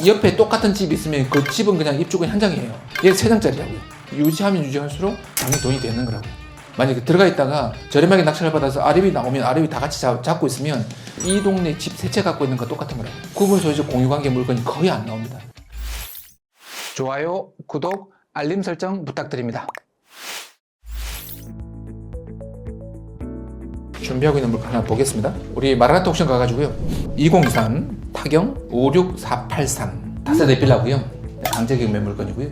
옆에 똑같은 집이 있으면 그 집은 그냥 입주권 현장이에요. 얘는 3장짜리라고요. 유지하면 유지할수록 당연히 돈이 되는 거라고요. 만약에 들어가 있다가 저렴하게 낙찰을 받아서 아래위 나오면 아래위 다 같이 잡고 있으면 이 동네 집 세 채 갖고 있는 거 똑같은 거라고요. 구분 소유적 공유관계 물건이 거의 안 나옵니다. 좋아요, 구독, 알림 설정 부탁드립니다. 준비하고 있는 물건 하나 보겠습니다. 우리 마라나타 옥션 가가지고요. 2023 타경 56483 다세대 빌라고요. 강제경매 물건이고요.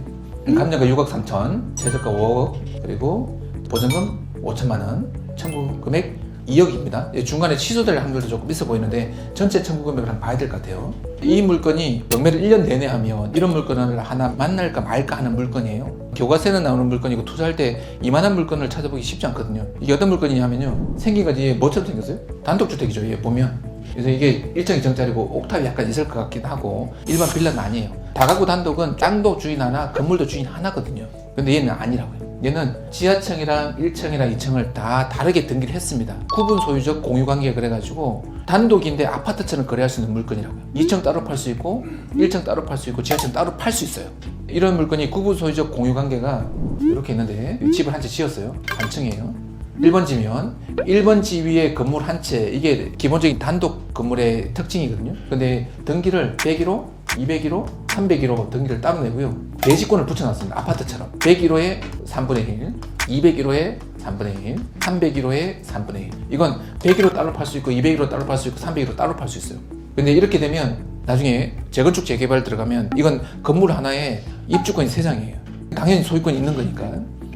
감정가 6억 3천, 최저가 5억, 그리고 보증금 5천만 원, 청구 금액 2억입니다. 중간에 취소될 확률도 조금 있어 보이는데 전체 청구 금액을 한번 봐야 될 것 같아요. 이 물건이 경매를 1년 내내 하면 이런 물건을 하나 만날까 말까 하는 물건이에요. 교과서에는 나오는 물건이고 투자할 때 이만한 물건을 찾아보기 쉽지 않거든요. 이게 어떤 물건이냐면요, 생긴 것이 뭐처럼 생겼어요? 단독주택이죠. 얘 보면. 그래서 이게 1층 2층짜리고 옥탑이 약간 있을 것 같긴 하고 일반 빌라는 아니에요. 다가구 단독은 땅도 주인 하나, 건물도 주인 하나거든요. 근데 얘는 아니라고요. 얘는 지하층이랑 1층이랑 2층을 다 다르게 등기를 했습니다. 구분 소유적 공유관계 그래가지고 단독인데 아파트처럼 거래할 수 있는 물건이라고요. 2층 따로 팔 수 있고 1층 따로 팔 수 있고 지하층 따로 팔 수 있어요. 이런 물건이 구분 소유적 공유관계가 이렇게 있는데 집을 한 채 지었어요. 단층이에요. 1번 지면 1번 지 위에 건물 한 채, 이게 기본적인 단독 건물의 특징이거든요. 근데 등기를 101호, 201호, 301호 등기를 따로 내고요. 대지권을 붙여놨습니다. 아파트처럼 101호에 3분의 1, 201호에 3분의 1, 301호에 3분의 1. 이건 101호 따로 팔 수 있고 201호 따로 팔 수 있고 301호 따로 팔 수 있어요. 근데 이렇게 되면 나중에 재건축 재개발 들어가면 이건 건물 하나에 입주권이 3장이에요. 당연히 소유권이 있는 거니까.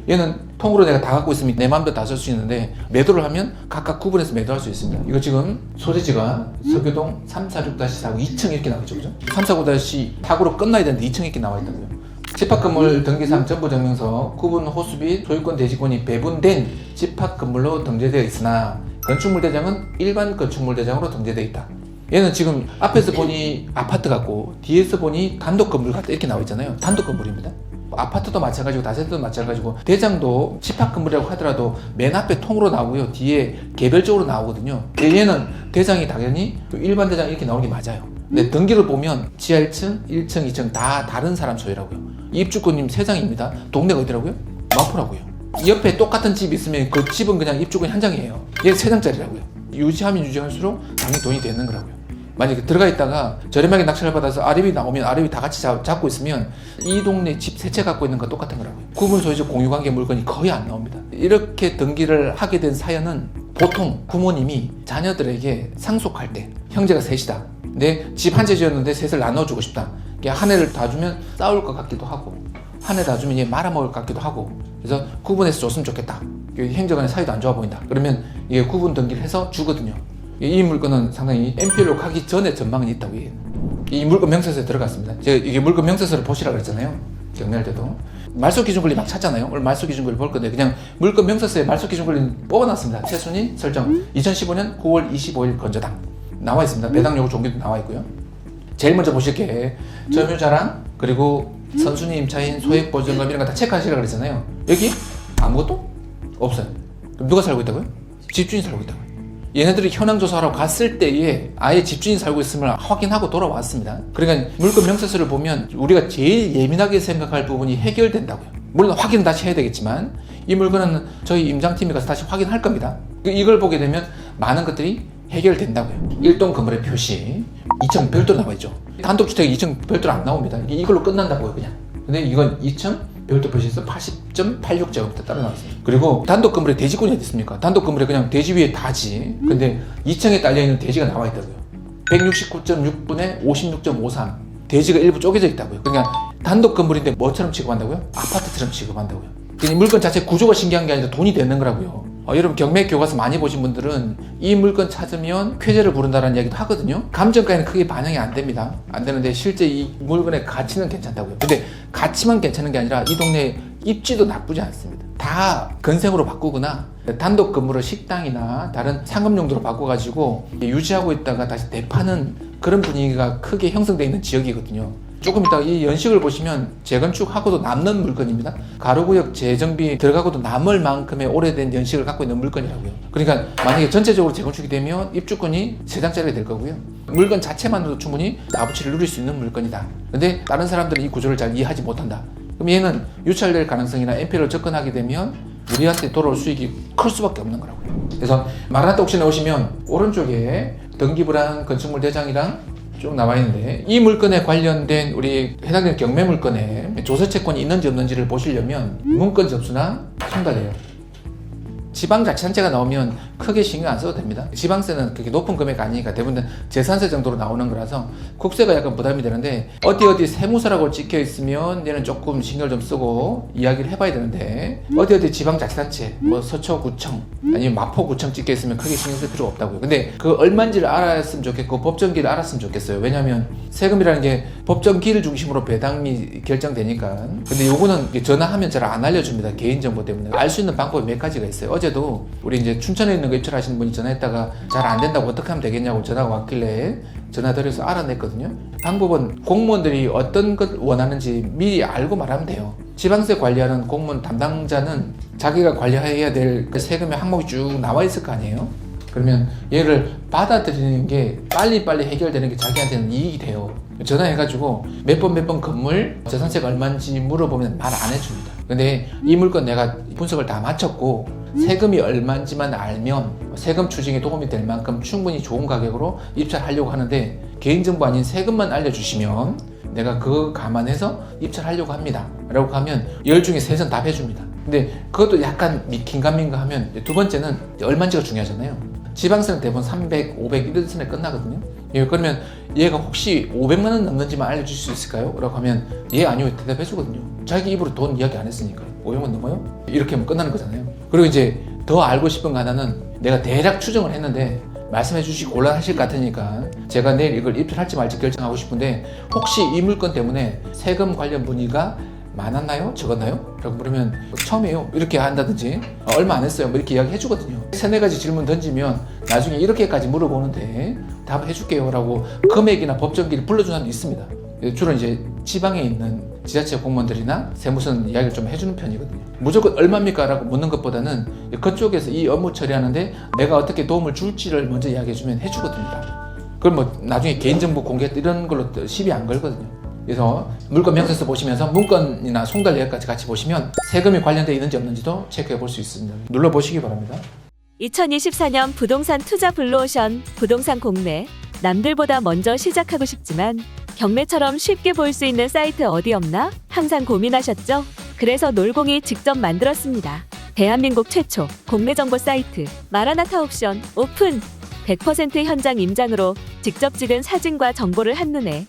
얘는 통으로 내가 다 갖고 있으면 내 마음대로 다 쓸 수 있는데 매도를 하면 각각 구분해서 매도할 수 있습니다. 이거 지금 소재지가 서교동 346-4구 2층 이렇게 나오죠, 그죠? 349-4구로 끝나야 되는데 2층 이렇게 나와 있다고요. 집합건물 등기상 정보증명서 구분 호수 및 소유권 대지권이 배분된 집합건물로 등재되어 있으나 건축물 대장은 일반 건축물 대장으로 등재되어 있다. 얘는 지금 앞에서 보니 아파트 같고 뒤에서 보니 단독 건물 같다 이렇게 나와 있잖아요. 단독 건물입니다. 아파트도 마찬가지고 다세대도 마찬가지고 대장도 집합건물이라고 하더라도 맨 앞에 통으로 나오고요. 뒤에 개별적으로 나오거든요. 얘는 대장이 당연히 일반 대장 이렇게 나오는 게 맞아요. 근데 등기를 보면 지하 1층, 1층, 2층 다 다른 사람 소유라고요. 입주권님 3장입니다. 동네가 어디라고요? 마포라고요. 옆에 똑같은 집이 있으면 그 집은 그냥 입주권 현장이에요. 얘는 3장짜리라고요. 유지하면 유지할수록 당연히 돈이 되는 거라고요. 만약에 들어가 있다가 저렴하게 낙찰을 받아서 아래위 나오면 아래위 다 같이 잡고 있으면 이 동네 집 세 채 갖고 있는 거 똑같은 거라고요. 구분 소유적 공유관계 물건이 거의 안 나옵니다. 이렇게 등기를 하게 된 사연은 보통 부모님이 자녀들에게 상속할 때 형제가 셋이다. 내 집 한 채 지었는데 셋을 나눠주고 싶다. 한 해를 다 주면 싸울 것 같기도 하고 한 해 다 주면 얘 말아먹을 것 같기도 하고 그래서 구분해서 줬으면 좋겠다. 형제간의 사이도 안 좋아 보인다. 그러면 이게 구분 등기를 해서 주거든요. 이 물건은 상당히 NPL로 가기 전에 전망이 있다고 해요. 이 물건 명세서에 들어갔습니다. 제가 이게 물건 명세서를 보시라고 그랬잖아요. 경매할 때도. 말소 기준 권리 막 찾잖아요. 오늘 말소 기준 권리 볼 건데 그냥 물건 명세서에 말소 기준 권리 뽑아놨습니다. 최순위 설정 2015년 9월 25일 건조당 나와 있습니다. 배당 요구 종기도 나와 있고요. 제일 먼저 보실 게 점유자랑 그리고 선순위 임차인 소액 보증금 이런 거 다 체크하시라고 그랬잖아요. 여기 아무것도 없어요. 그럼 누가 살고 있다고요? 집주인이 살고 있다고요. 얘네들이 현황조사하러 갔을 때에 아예 집주인이 살고 있음을 확인하고 돌아왔습니다. 그러니까 물건 명세서를 보면 우리가 제일 예민하게 생각할 부분이 해결된다고요. 물론 확인은 다시 해야 되겠지만 이 물건은 저희 임장팀이 가서 다시 확인할 겁니다. 이걸 보게 되면 많은 것들이 해결된다고요. 1동 건물의 표시 2층 별도로 나와 있죠. 단독주택이 2층 별도로 안 나옵니다. 이걸로 끝난다고요, 그냥. 근데 이건 2층 별도 표시에서 80.86제곱미터 따로 나왔습니다. 그리고 단독 건물에 대지권이 어디 있습니까? 단독 건물에 그냥 대지 위에 다지. 근데 2층에 딸려있는 대지가 나와 있다고요. 169.6분에 56.53. 대지가 일부 쪼개져 있다고요. 그러니까 단독 건물인데 뭐처럼 취급한다고요? 아파트처럼 취급한다고요. 이 물건 자체 구조가 신기한 게 아니라 돈이 되는 거라고요. 여러분 경매 교과서 많이 보신 분들은 이 물건 찾으면 쾌재를 부른다는 이야기도 하거든요. 감정가에는 크게 반영이 안 됩니다. 안 되는데 실제 이 물건의 가치는 괜찮다고요. 근데 가치만 괜찮은 게 아니라 이 동네 입지도 나쁘지 않습니다. 다 건생으로 바꾸거나 단독 건물을 식당이나 다른 상업 용도로 바꿔가지고 유지하고 있다가 다시 되파는 그런 분위기가 크게 형성되어 있는 지역이거든요. 조금 이따 이 연식을 보시면 재건축하고도 남는 물건입니다. 가로구역 재정비 들어가고도 남을 만큼의 오래된 연식을 갖고 있는 물건이라고요. 그러니까 만약에 전체적으로 재건축이 되면 입주권이 3장짜리가 될 거고요. 물건 자체만으로도 충분히 값어치를 누릴 수 있는 물건이다. 근데 다른 사람들은 이 구조를 잘 이해하지 못한다. 그럼 얘는 유찰될 가능성이나 NPL로 접근하게 되면 우리한테 돌아올 수익이 클 수밖에 없는 거라고요. 그래서 마라나타 옥션에 오시면 오른쪽에 등기부랑 건축물 대장이랑 쭉 나와 있는데, 이 물건에 관련된 우리 해당되는 경매 물건에 조세채권이 있는지 없는지를 보시려면 문건 접수나 송달이에요. 지방자치단체가 나오면 크게 신경 안 써도 됩니다. 지방세는 그렇게 높은 금액 아니니까 대부분 재산세 정도로 나오는 거라서 국세가 약간 부담이 되는데, 어디 세무서라고 찍혀 있으면 얘는 조금 신경을 좀 쓰고 이야기를 해봐야 되는데, 어디 지방자치단체 뭐 서초구청 아니면 마포구청 찍혀 있으면 크게 신경 쓸 필요가 없다고요. 근데 그 얼마인지를 알았으면 좋겠고 법정기를 알았으면 좋겠어요. 왜냐하면 세금이라는 게 법정기를 중심으로 배당이 결정되니까. 근데 요거는 전화하면 잘 안 알려줍니다. 개인정보 때문에. 알 수 있는 방법이 몇 가지가 있어요. 어제도 우리 이제 춘천에 있는 거 입찰하시는 분이 전화했다가 잘 안 된다고 어떻게 하면 되겠냐고 전화가 왔길래 전화드려서 알아냈거든요. 방법은 공무원들이 어떤 것 원하는지 미리 알고 말하면 돼요. 지방세 관리하는 공무원 담당자는 자기가 관리해야 될 세금의 항목이 쭉 나와 있을 거 아니에요. 그러면 얘를 받아들이는 게 빨리빨리 해결되는 게 자기한테는 이익이 돼요. 전화해가지고 몇 번 건물 재산세가 얼마인지 물어보면 말 안 해줍니다. 근데 이 물건 내가 분석을 다 마쳤고 세금이 얼마인지만 알면 세금 추징에 도움이 될 만큼 충분히 좋은 가격으로 입찰하려고 하는데, 개인정보 아닌 세금만 알려주시면 내가 그거 감안해서 입찰하려고 합니다 라고 하면 10 중에 3선 답해줍니다. 근데 그것도 약간 긴가민가 하면 두 번째는 얼마인지가 중요하잖아요. 지방세는 대부분 300, 500 이런 선에 끝나거든요. 예, 그러면 얘가 혹시 500만 원 넘는지만 알려줄 수 있을까요? 라고 하면 예, 아니요 대답해 주거든요. 자기 입으로 돈 이야기 안 했으니까. 500만 넘어요? 이렇게 하면 끝나는 거잖아요. 그리고 이제 더 알고 싶은 거 하나는, 내가 대략 추정을 했는데 말씀해 주시기 곤란하실 것 같으니까 제가 내일 이걸 입찰할지 말지 결정하고 싶은데, 혹시 이 물건 때문에 세금 관련 문의가 많았나요? 적었나요? 라고 물으면 처음이에요 이렇게 한다든지, 얼마 안 했어요 뭐 이렇게 이야기 해주거든요. 3-4가지 질문 던지면 나중에 이렇게까지 물어보는데 답을 해줄게요 라고 금액이나 법정기를 불러주는 사람도 있습니다. 주로 이제 지방에 있는 지자체 공무원들이나 세무서는 이야기를 좀 해주는 편이거든요. 무조건 얼마입니까? 라고 묻는 것보다는 그쪽에서 이 업무 처리하는데 내가 어떻게 도움을 줄지를 먼저 이야기해주면 해주거든요. 그럼 뭐 나중에 개인정보 공개 이런 걸로 시비 안 걸거든요. 그래서 물건 명세서 보시면서 문건이나 송달 예약까지 같이 보시면 세금이 관련되어 있는지 없는지도 체크해 볼 수 있습니다. 눌러보시기 바랍니다. 2024년 부동산 투자 블루오션 부동산 공매. 남들보다 먼저 시작하고 싶지만 경매처럼 쉽게 볼 수 있는 사이트 어디 없나? 항상 고민하셨죠? 그래서 놀공이 직접 만들었습니다. 대한민국 최초 공매 정보 사이트 마라나타 옥션 오픈. 100% 현장 임장으로 직접 찍은 사진과 정보를 한눈에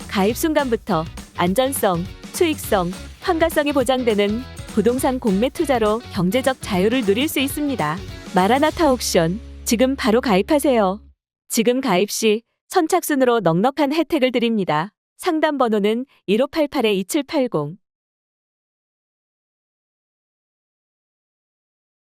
가입 순간부터 안전성, 수익성, 환가성이 보장되는 부동산 공매 투자로 경제적 자유를 누릴 수 있습니다. 마라나타 옥션, 지금 바로 가입하세요. 지금 가입 시 선착순으로 넉넉한 혜택을 드립니다. 상담 번호는 1588-2780.